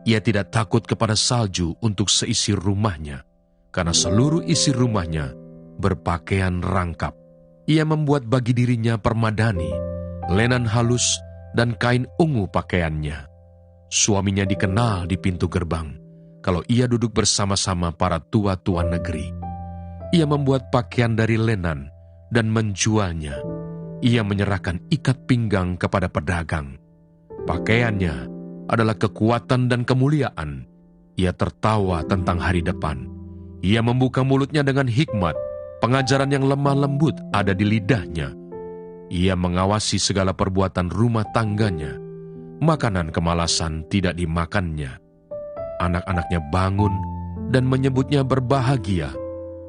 Ia tidak takut kepada salju untuk seisi rumahnya, karena seluruh isi rumahnya berpakaian rangkap. Ia membuat bagi dirinya permadani, lenan halus, dan kain ungu pakaiannya. Suaminya dikenal di pintu gerbang, kalau ia duduk bersama-sama para tua-tua negeri. Ia membuat pakaian dari lenan dan menjualnya. Ia menyerahkan ikat pinggang kepada pedagang. Pakaiannya adalah kekuatan dan kemuliaan. Ia tertawa tentang hari depan. Ia membuka mulutnya dengan hikmat. Pengajaran yang lemah lembut ada di lidahnya. Ia mengawasi segala perbuatan rumah tangganya. Makanan kemalasan tidak dimakannya. Anak-anaknya bangun dan menyebutnya berbahagia.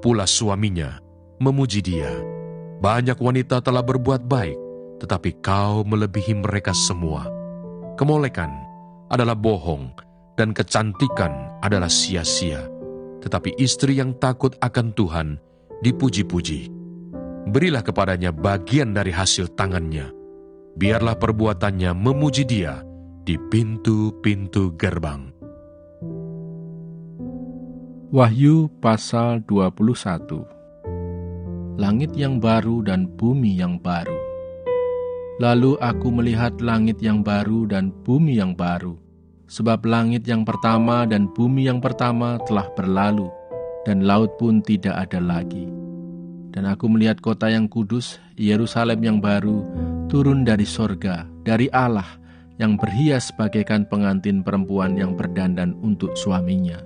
Pula suaminya memuji dia. Banyak wanita telah berbuat baik, tetapi kau melebihi mereka semua. Kemolekan adalah bohong, dan kecantikan adalah sia-sia. Tetapi istri yang takut akan Tuhan dipuji-puji. Berilah kepadanya bagian dari hasil tangannya. Biarlah perbuatannya memuji dia di pintu-pintu gerbang. Wahyu pasal 21. Langit yang baru dan bumi yang baru. Lalu aku melihat langit yang baru dan bumi yang baru, sebab langit yang pertama dan bumi yang pertama telah berlalu, dan laut pun tidak ada lagi. Dan aku melihat kota yang kudus, Yerusalem yang baru, turun dari sorga, dari Allah, yang berhias bagaikan pengantin perempuan yang berdandan untuk suaminya.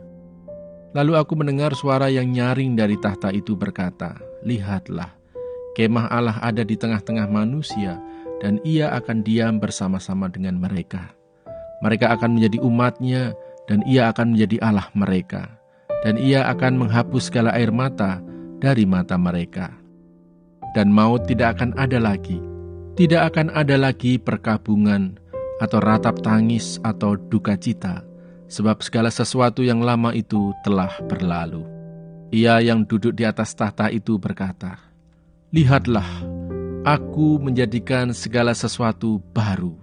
Lalu aku mendengar suara yang nyaring dari tahta itu berkata, "Lihatlah, kemah Allah ada di tengah-tengah manusia, dan ia akan diam bersama-sama dengan mereka. Mereka akan menjadi umatnya, dan ia akan menjadi Allah mereka. Dan ia akan menghapus segala air mata dari mata mereka. Dan maut tidak akan ada lagi. Tidak akan ada lagi perkabungan, atau ratap tangis, atau duka cita, sebab segala sesuatu yang lama itu telah berlalu." Ia yang duduk di atas tahta itu berkata, "Lihatlah, aku menjadikan segala sesuatu baru."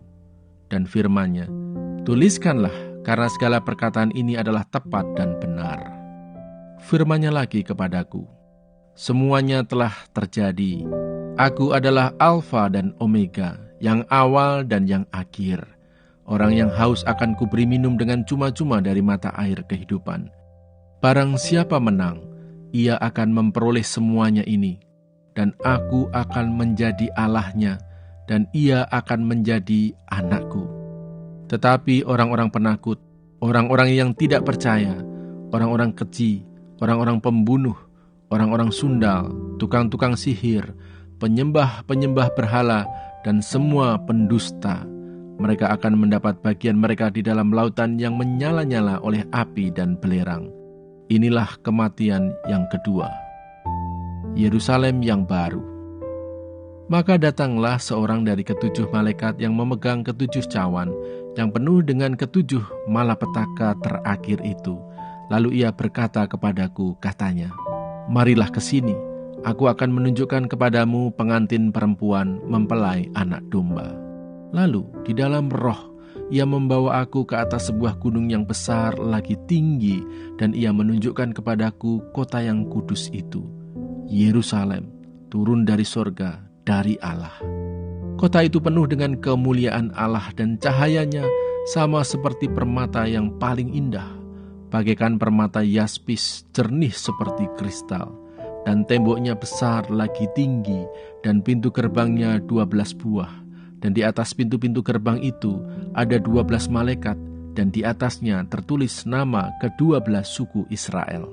Dan firman-Nya, "Tuliskanlah, karena segala perkataan ini adalah tepat dan benar." Firman-Nya lagi kepadaku, "Semuanya telah terjadi. Aku adalah Alfa dan Omega, yang awal dan yang akhir. Orang yang haus akan kuberi minum dengan cuma-cuma dari mata air kehidupan. Barang siapa menang, ia akan memperoleh semuanya ini, dan aku akan menjadi Allahnya, dan ia akan menjadi anakku. Tetapi orang-orang penakut, orang-orang yang tidak percaya, orang-orang keji, orang-orang pembunuh, orang-orang sundal, tukang-tukang sihir, penyembah-penyembah berhala, dan semua pendusta, mereka akan mendapat bagian mereka di dalam lautan yang menyala-nyala oleh api dan belerang. Inilah kematian yang kedua, Yerusalem yang baru." Maka datanglah seorang dari ketujuh malaikat yang memegang ketujuh cawan, yang penuh dengan ketujuh malapetaka terakhir itu. Lalu ia berkata kepadaku, katanya, "Marilah ke sini, aku akan menunjukkan kepadamu pengantin perempuan mempelai anak domba." Lalu di dalam roh ia membawa aku ke atas sebuah gunung yang besar lagi tinggi, dan ia menunjukkan kepadaku kota yang kudus itu, Yerusalem, turun dari sorga, dari Allah. Kota itu penuh dengan kemuliaan Allah, dan cahayanya sama seperti permata yang paling indah, bagaikan permata yaspis, jernih seperti kristal. Dan temboknya besar lagi tinggi, dan pintu gerbangnya 12 buah. Dan di atas pintu-pintu gerbang itu ada 12 malaikat, dan di atasnya tertulis nama ke-12 suku Israel.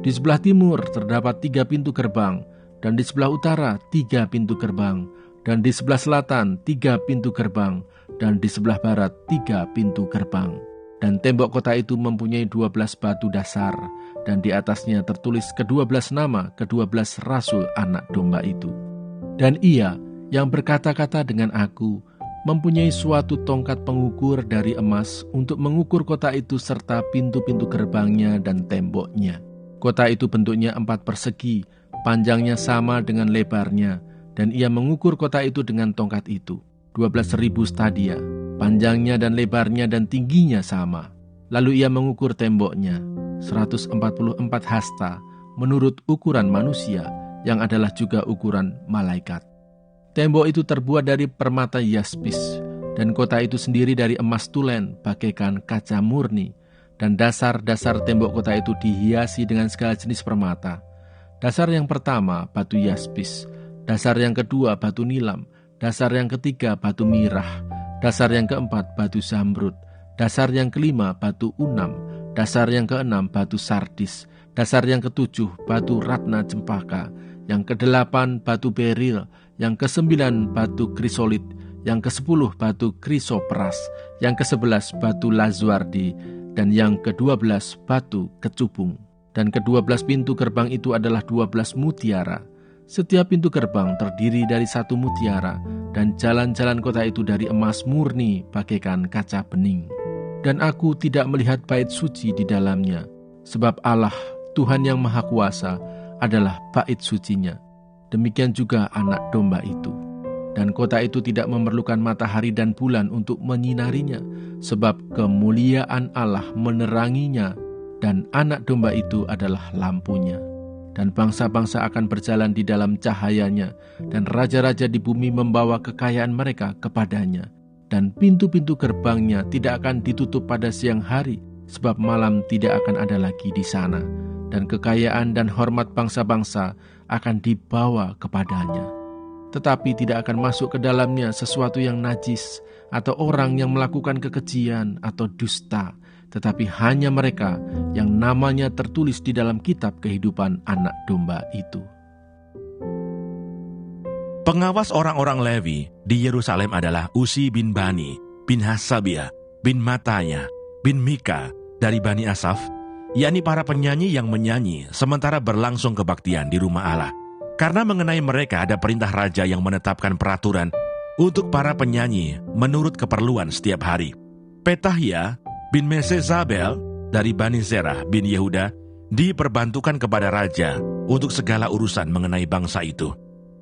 Di sebelah timur terdapat 3 pintu gerbang, dan di sebelah utara 3 pintu gerbang, dan di sebelah selatan 3 pintu gerbang, dan di sebelah barat 3 pintu gerbang. Dan tembok kota itu mempunyai 12 batu dasar, dan di atasnya tertulis ke-12 nama ke-12 rasul anak domba itu. Dan ia yang berkata-kata dengan aku mempunyai suatu tongkat pengukur dari emas untuk mengukur kota itu serta pintu-pintu gerbangnya dan temboknya. Kota itu bentuknya 4 persegi, panjangnya sama dengan lebarnya, dan ia mengukur kota itu dengan tongkat itu, 12.000 stadia, panjangnya dan lebarnya dan tingginya sama. Lalu ia mengukur temboknya, 144 hasta, menurut ukuran manusia, yang adalah juga ukuran malaikat. Tembok itu terbuat dari permata yaspis, dan kota itu sendiri dari emas tulen, bagaikan kaca murni, dan dasar-dasar tembok kota itu dihiasi dengan segala jenis permata. Dasar yang pertama, batu yaspis. Dasar yang kedua, batu nilam. Dasar yang ketiga, batu mirah. Dasar yang keempat, batu zamrud. Dasar yang kelima, batu unam. Dasar yang keenam, batu sardis. Dasar yang ketujuh, batu ratna cempaka. Yang kedelapan, batu beril. Yang kesembilan, batu krisolit. Yang kesepuluh, batu krisopras. Yang kesebelas, batu lazwardi. Dan yang ke-12, batu kecubung. Dan ke-12 pintu gerbang itu adalah 12 mutiara. Setiap pintu gerbang terdiri dari 1 mutiara, dan jalan-jalan kota itu dari emas murni bagaikan kaca bening. Dan aku tidak melihat bait suci di dalamnya, sebab Allah, Tuhan yang Maha Kuasa, adalah bait sucinya. Demikian juga anak domba itu. Dan kota itu tidak memerlukan matahari dan bulan untuk menyinarinya, sebab kemuliaan Allah meneranginya, dan anak domba itu adalah lampunya. Dan bangsa-bangsa akan berjalan di dalam cahayanya, dan raja-raja di bumi membawa kekayaan mereka kepadanya. Dan pintu-pintu gerbangnya tidak akan ditutup pada siang hari, sebab malam tidak akan ada lagi di sana. Dan kekayaan dan hormat bangsa-bangsa akan dibawa kepadanya. Tetapi tidak akan masuk ke dalamnya sesuatu yang najis, atau orang yang melakukan kekejian atau dusta, tetapi hanya mereka yang namanya tertulis di dalam kitab kehidupan anak domba itu. Pengawas orang-orang Lewi di Yerusalem adalah Usi bin Bani, bin Hasabia, bin Matanya, bin Mika dari Bani Asaf, yakni para penyanyi yang menyanyi sementara berlangsung kebaktian di rumah Allah. Karena mengenai mereka ada perintah raja yang menetapkan peraturan untuk para penyanyi menurut keperluan setiap hari. Petahia bin Mesezabel dari Bani Zerah bin Yehuda diperbantukan kepada raja untuk segala urusan mengenai bangsa itu.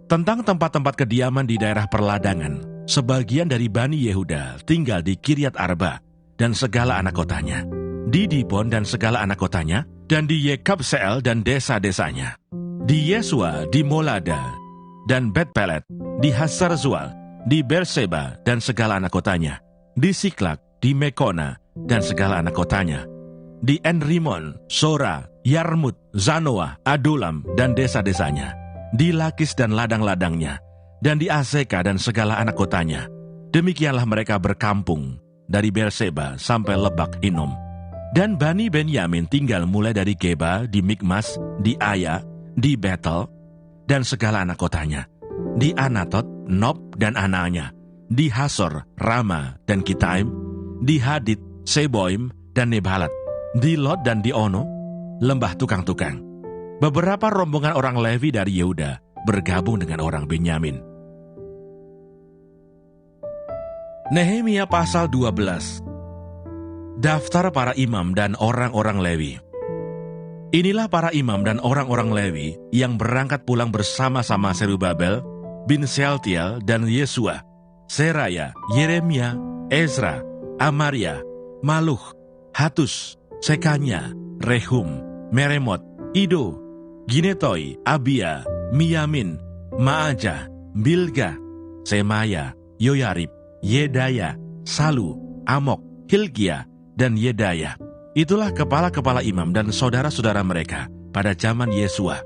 Tentang tempat-tempat kediaman di daerah perladangan, sebagian dari Bani Yehuda tinggal di Kiryat Arba dan segala anak kotanya, di Dibon dan segala anak kotanya, dan di Yekabseel dan desa-desanya, di Yesua, di Molada, dan Bet-Pelet, di Hasar-Zual, di Berseba dan segala anak kotanya, di Siklak, di Mekona, dan segala anak kotanya, di En-Rimon, Sora, Yarmut, Zanoah, Adulam, dan desa-desanya, di Lakis dan ladang-ladangnya, dan di Azeka dan segala anak kotanya. Demikianlah mereka berkampung dari Berseba sampai Lebak Hinom. Dan Bani Benyamin tinggal mulai dari Geba, di Mikmas, di Aya, di Betel, dan segala anak kotanya, di Anatot, Nob, dan anaknya, di Hasor, Rama, dan Kitaim, di Hadid, Seboim, dan Nebalat, di Lot dan di Ono, lembah tukang-tukang. Beberapa rombongan orang Lewi dari Yehuda bergabung dengan orang Benyamin. Nehemia pasal 12. Daftar para imam dan orang-orang Lewi. Inilah para imam dan orang-orang Lewi yang berangkat pulang bersama-sama Serubabel bin Sealtiel dan Yesua, Seraya, Yeremia, Ezra, Amaria, Maluh, Hatus, Sekanya, Rehum, Meremot, Ido, Ginetoi, Abia, Miyamin, Ma'ajah, Bilga, Semaya, Yoyarib, Yedaya, Salu, Amok, Hilkia, dan Yedaya. Itulah kepala-kepala imam dan saudara-saudara mereka pada zaman Yesua.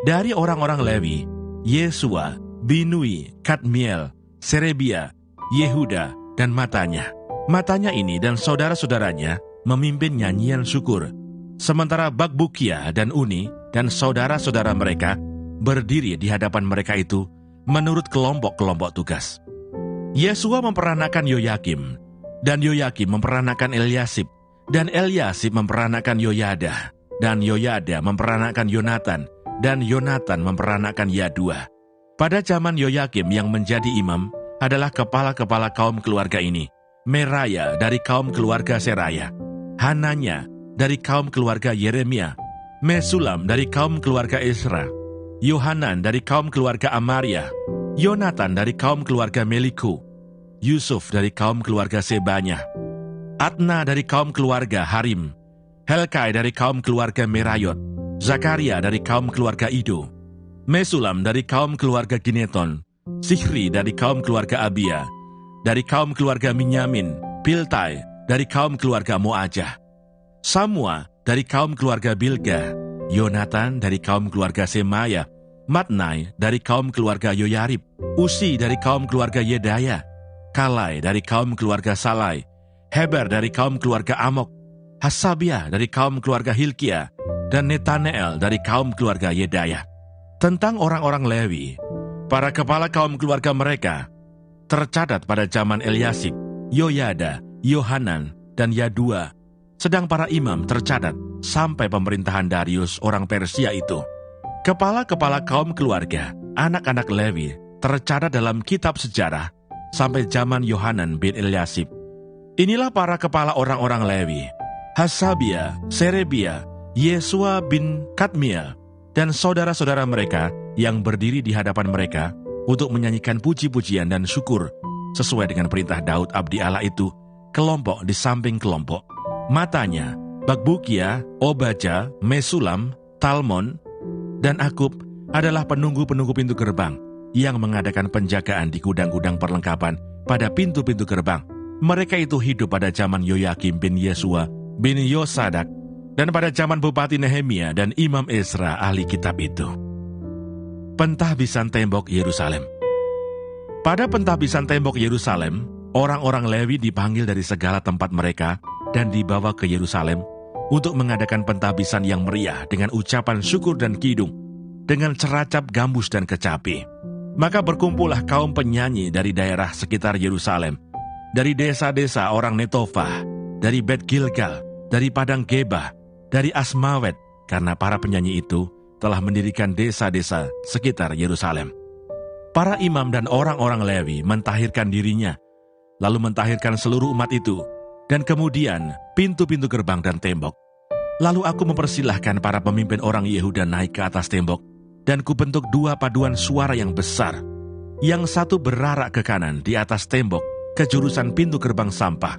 Dari orang-orang Lewi, Yesua, Binui, Kadmiel, Serebia, Yehuda, dan Matanya. Matanya ini dan saudara-saudaranya memimpin nyanyian syukur, sementara Bakbukia dan Uni dan saudara-saudara mereka berdiri di hadapan mereka itu menurut kelompok-kelompok tugas. Yesua memperanakan Yoyakim, dan Yoyakim memperanakan Eliasib, dan Eliasib memperanakan Yoyada, dan Yoyada memperanakan Yonatan, dan Yonatan memperanakan Yadua. Pada zaman Yoyakim yang menjadi imam adalah kepala-kepala kaum keluarga ini: Meraya dari kaum keluarga Seraya, Hananya dari kaum keluarga Yeremia, Mesulam dari kaum keluarga Ezra, Yohanan dari kaum keluarga Amaria, Yonatan dari kaum keluarga Meliku, Yusuf dari kaum keluarga Sebanya, Adna dari kaum keluarga Harim, Helkai dari kaum keluarga Merayot, Zakaria dari kaum keluarga Ido, Mesulam dari kaum keluarga Gineton, Sihri dari kaum keluarga Abia, dari kaum keluarga Minyamin, Piltai dari kaum keluarga Moajah, Samua dari kaum keluarga Bilga, Yonatan dari kaum keluarga Semaya, Matnai dari kaum keluarga Yoyarib, Usi dari kaum keluarga Yedaya, Kalai dari kaum keluarga Salai, Heber dari kaum keluarga Amok, Hasabia dari kaum keluarga Hilkia, dan Netaneel dari kaum keluarga Yedaya. Tentang orang-orang Lewi, para kepala kaum keluarga mereka tercatat pada zaman Eliasib, Yoyada, Yohanan, dan Yadua, sedang para imam tercatat sampai pemerintahan Darius orang Persia itu. Kepala-kepala kaum keluarga, anak-anak Lewi, tercatat dalam kitab sejarah sampai zaman Yohanan bin Eliasib. Inilah para kepala orang-orang Lewi: Hasabia, Serebia, Yesua bin Kadmiel, dan saudara-saudara mereka yang berdiri di hadapan mereka untuk menyanyikan puji-pujian dan syukur sesuai dengan perintah Daud abdi Allah itu, kelompok di samping kelompok. Matanya, Bakbukia, Obaja, Mesulam, Talmon, dan Akub adalah penunggu-penunggu pintu gerbang yang mengadakan penjagaan di gudang-gudang perlengkapan pada pintu-pintu gerbang. Mereka itu hidup pada zaman Yoyakim bin Yesua bin Yosadak dan pada zaman Bupati Nehemia dan Imam Ezra ahli kitab itu. Pentahbisan tembok Yerusalem. Pada pentahbisan tembok Yerusalem, orang-orang Lewi dipanggil dari segala tempat mereka dan dibawa ke Yerusalem untuk mengadakan pentahbisan yang meriah dengan ucapan syukur dan kidung, dengan ceracap, gambus, dan kecapi. Maka berkumpullah kaum penyanyi dari daerah sekitar Yerusalem, dari desa-desa orang Netofah, dari Bet Gilgal, dari Padang Geba, dari Asmawet, karena para penyanyi itu telah mendirikan desa-desa sekitar Yerusalem. Para imam dan orang-orang Lewi mentahirkan dirinya, lalu mentahirkan seluruh umat itu, dan kemudian pintu-pintu gerbang dan tembok. Lalu aku mempersilahkan para pemimpin orang Yehuda naik ke atas tembok, dan kubentuk dua paduan suara yang besar. Yang satu berarak ke kanan di atas tembok, ke jurusan pintu gerbang sampah.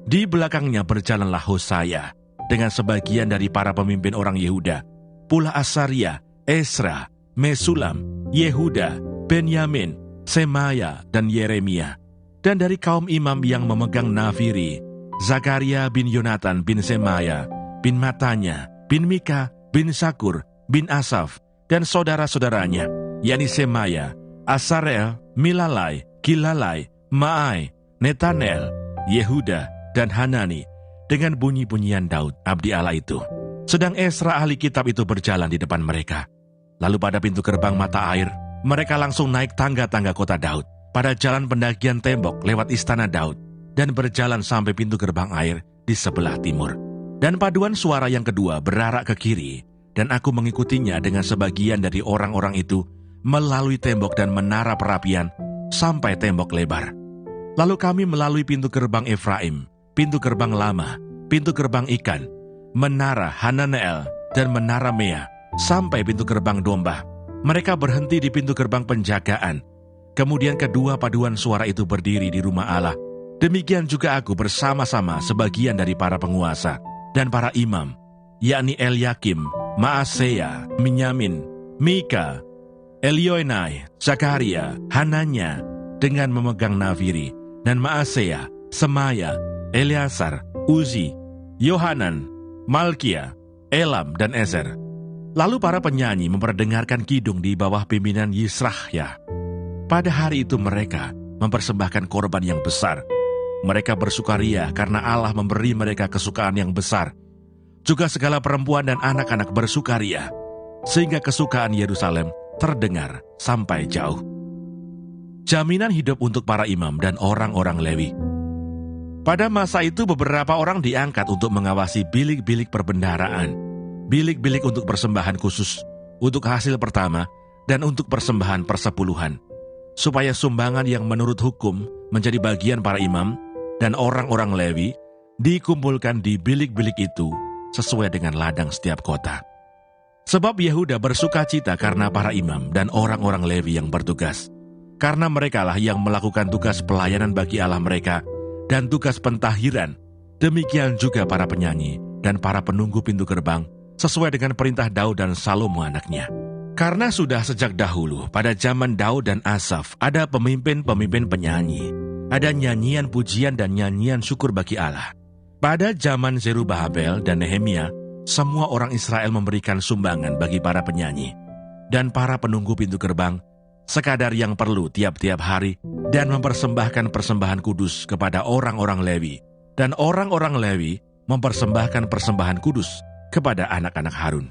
Di belakangnya berjalanlah Hosaya, dengan sebagian dari para pemimpin orang Yehuda, pula Asaria, Esra, Mesulam, Yehuda, Benyamin, Semaya, dan Yeremia. Dan dari kaum imam yang memegang nafiri, Zakaria bin Yonatan bin Semaya, bin Matanya, bin Mika, bin Sakur, bin Asaf, dan saudara-saudaranya, yakni Semaya, Asarel, Milalai, Gilalai, Maai, Netanel, Yehuda, dan Hanani, dengan bunyi-bunyian Daud, abdi Allah itu. Sedang Esra ahli kitab itu berjalan di depan mereka. Lalu pada pintu gerbang mata air, mereka langsung naik tangga-tangga kota Daud, pada jalan pendakian tembok lewat istana Daud, dan berjalan sampai pintu gerbang air di sebelah timur. Dan paduan suara yang kedua berarak ke kiri, dan aku mengikutinya dengan sebagian dari orang-orang itu melalui tembok dan menara perapian sampai tembok lebar. Lalu kami melalui pintu gerbang Efraim, pintu gerbang lama, pintu gerbang ikan, menara Hananeel, dan menara Mea, sampai pintu gerbang domba. Mereka berhenti di pintu gerbang penjagaan. Kemudian kedua paduan suara itu berdiri di rumah Allah. Demikian juga aku bersama-sama sebagian dari para penguasa dan para imam, yakni Eliakim, Maaseya, Minyamin, Mika, Elioenai, Zakaria, Hananya, dengan memegang nafiri, dan Maaseya, Semaya, Eleazar, Uzi, Yohanan, Malkia, Elam, dan Ezer. Lalu para penyanyi memperdengarkan kidung di bawah pimpinan Yisrahya. Pada hari itu mereka mempersembahkan korban yang besar. Mereka bersukaria karena Allah memberi mereka kesukaan yang besar. Juga segala perempuan dan anak-anak bersukaria, sehingga kesukaan Yerusalem terdengar sampai jauh. Jaminan hidup untuk para imam dan orang-orang Lewi. Pada masa itu beberapa orang diangkat untuk mengawasi bilik-bilik perbendaharaan, bilik-bilik untuk persembahan khusus, untuk hasil pertama, dan untuk persembahan persepuluhan, supaya sumbangan yang menurut hukum menjadi bagian para imam dan orang-orang Lewi dikumpulkan di bilik-bilik itu sesuai dengan ladang setiap kota. Sebab Yehuda bersukacita karena para imam dan orang-orang Lewi yang bertugas, karena merekalah yang melakukan tugas pelayanan bagi Allah mereka dan tugas pentahiran, Demikian juga para penyanyi dan para penunggu pintu gerbang, sesuai dengan perintah Daud dan Salomo anaknya. Karena sudah sejak dahulu, pada zaman Daud dan Asaf, ada pemimpin-pemimpin penyanyi. Ada nyanyian pujian dan nyanyian syukur bagi Allah. Pada zaman Zerubabel dan Nehemia, semua orang Israel memberikan sumbangan bagi para penyanyi. Dan para penunggu pintu gerbang, sekadar yang perlu tiap-tiap hari, dan mempersembahkan persembahan kudus kepada orang-orang Lewi. Dan orang-orang Lewi mempersembahkan persembahan kudus kepada anak-anak Harun.